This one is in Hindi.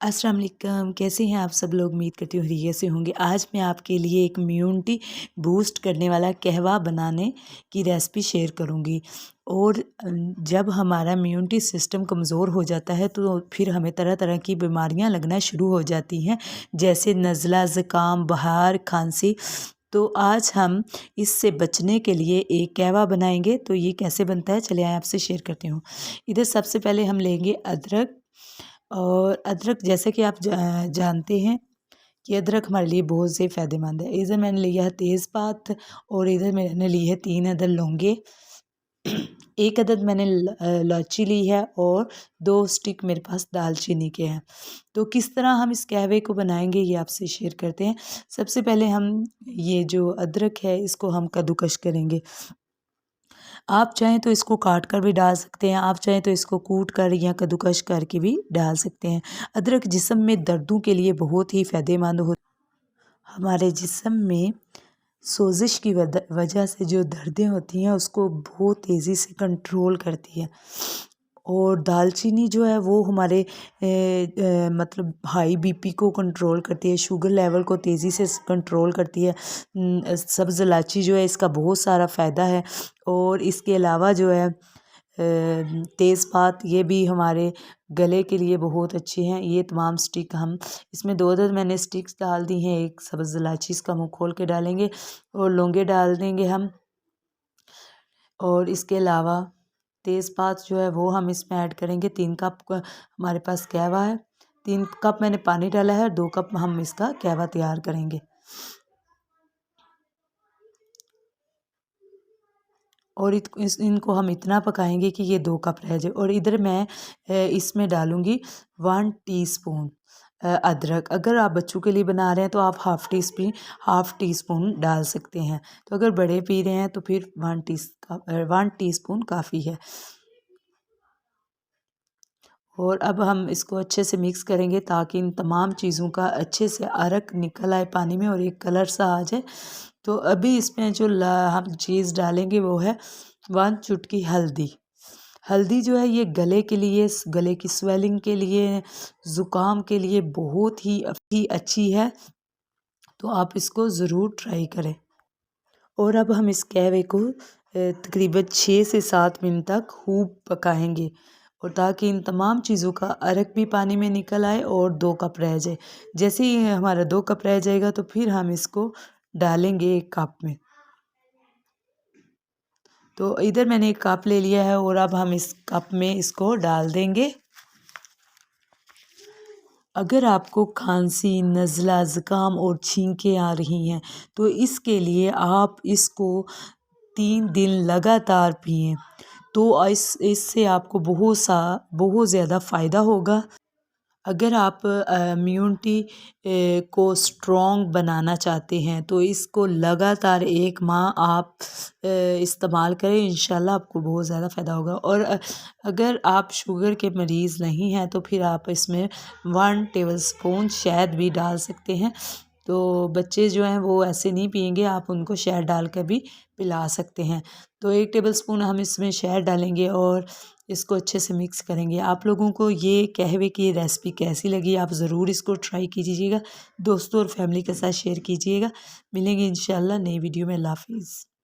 अस्सलाम वालेकुम, कैसे हैं आप सब लोग। उम्मीद करती हूँ खैरियत से होंगे। आज मैं आपके लिए एक इम्यूनिटी बूस्ट करने वाला कहवा बनाने की रेसिपी शेयर करूँगी। और जब हमारा इम्यूनिटी सिस्टम कमज़ोर हो जाता है तो फिर हमें तरह तरह की बीमारियाँ लगना शुरू हो जाती हैं, जैसे नज़ला, ज़ुकाम, बुखार, खांसी। तो आज हम इससे बचने के लिए एक कहवा बनाएंगे। तो ये कैसे बनता है, चलिए आपसे शेयर करती हूँ। इधर सबसे पहले हम लेंगे अदरक। और अदरक जैसे कि आप जानते हैं कि अदरक हमारे लिए बहुत से फ़ायदेमंद है। इधर मैंने लिया है तेज़पात और इधर मैंने ली है 3 अदद लौंगे। 1 अदद मैंने इलायची ली है और 2 स्टिक मेरे पास दालचीनी के हैं। तो किस तरह हम इस कहवे को बनाएंगे ये आपसे शेयर करते हैं। सबसे पहले हम ये जो अदरक है इसको हम कद्दूकस करेंगे। आप चाहें तो इसको काट कर भी डाल सकते हैं, आप चाहें तो इसको कूट कर या कद्दूकस करके भी डाल सकते हैं। अदरक जिस्म में दर्दों के लिए बहुत ही फ़ायदेमंद हो। हमारे जिस्म में सोजिश की वजह से जो दर्दें होती हैं उसको बहुत तेज़ी से कंट्रोल करती है। और दालचीनी जो है वो हमारे मतलब हाई बीपी को कंट्रोल करती है, शुगर लेवल को तेज़ी से कंट्रोल करती है। सब्ज़ इलायची जो है इसका बहुत सारा फ़ायदा है। और इसके अलावा जो है तेज़पात, ये भी हमारे गले के लिए बहुत अच्छे हैं। ये तमाम स्टिक हम इसमें 2 अदद मैंने स्टिक्स डाल दी हैं। एक सब्ज़ इलायची इसका मुँह खोल के डालेंगे और लौंगे डाल देंगे हम। और इसके अलावा तेज़पात जो है वो हम इसमें ऐड करेंगे। 3 कप हमारे पास कहवा है, 3 कप मैंने पानी डाला है, 2 कप हम इसका कहवा तैयार करेंगे। और इनको हम इतना पकाएंगे कि ये 2 कप रह जाए। और इधर मैं इसमें डालूँगी 1 टीस्पून अदरक। अगर आप बच्चों के लिए बना रहे हैं तो आप हाफ़ टी स्पून डाल सकते हैं। तो अगर बड़े पी रहे हैं तो फिर 1 टीस्पून काफ़ी है। और अब हम इसको अच्छे से मिक्स करेंगे ताकि इन तमाम चीज़ों का अच्छे से अरक निकल आए पानी में और एक कलर सा आ जाए। तो अभी इसमें जो हम चीज़ डालेंगे वो है 1 चुटकी हल्दी। हल्दी जो है ये गले के लिए, गले की स्वेलिंग के लिए, ज़ुकाम के लिए बहुत ही अच्छी है। तो आप इसको ज़रूर ट्राई करें। और अब हम इस कहवे को तकरीबन 6 से 7 मिनट तक खूब पकाएंगे, और ताकि इन तमाम चीज़ों का अरक भी पानी में निकल आए और 2 कप रह जाए। जैसे ही हमारा 2 कप रह जाएगा तो फिर हम इसको डालेंगे 1 कप में। तो इधर मैंने 1 कप ले लिया है और अब हम इस कप में इसको डाल देंगे। अगर आपको खांसी, नज़ला, ज़ुकाम और छींकें आ रही हैं तो इसके लिए आप इसको 3 दिन लगातार पिएं। तो इससे आपको बहुत ज़्यादा फ़ायदा होगा। अगर आप इम्यूनिटी को स्ट्रॉन्ग बनाना चाहते हैं तो इसको लगातार 1 माह आप इस्तेमाल करें, इंशाल्लाह आपको बहुत ज़्यादा फ़ायदा होगा। और अगर आप शुगर के मरीज़ नहीं हैं तो फिर आप इसमें 1 टेबलस्पून शहद भी डाल सकते हैं। तो बच्चे जो हैं वो ऐसे नहीं पिएंगे, आप उनको शहद डाल कर भी पिला सकते हैं। तो 1 टेबलस्पून हम इसमें शहद डालेंगे और इसको अच्छे से मिक्स करेंगे। आप लोगों को ये कहवे की रेसिपी कैसी लगी, आप ज़रूर इसको ट्राई कीजिएगा। दोस्तों और फैमिली के साथ शेयर कीजिएगा। मिलेंगे इंशाल्लाह नई वीडियो में। अल्लाह हाफ़िज़।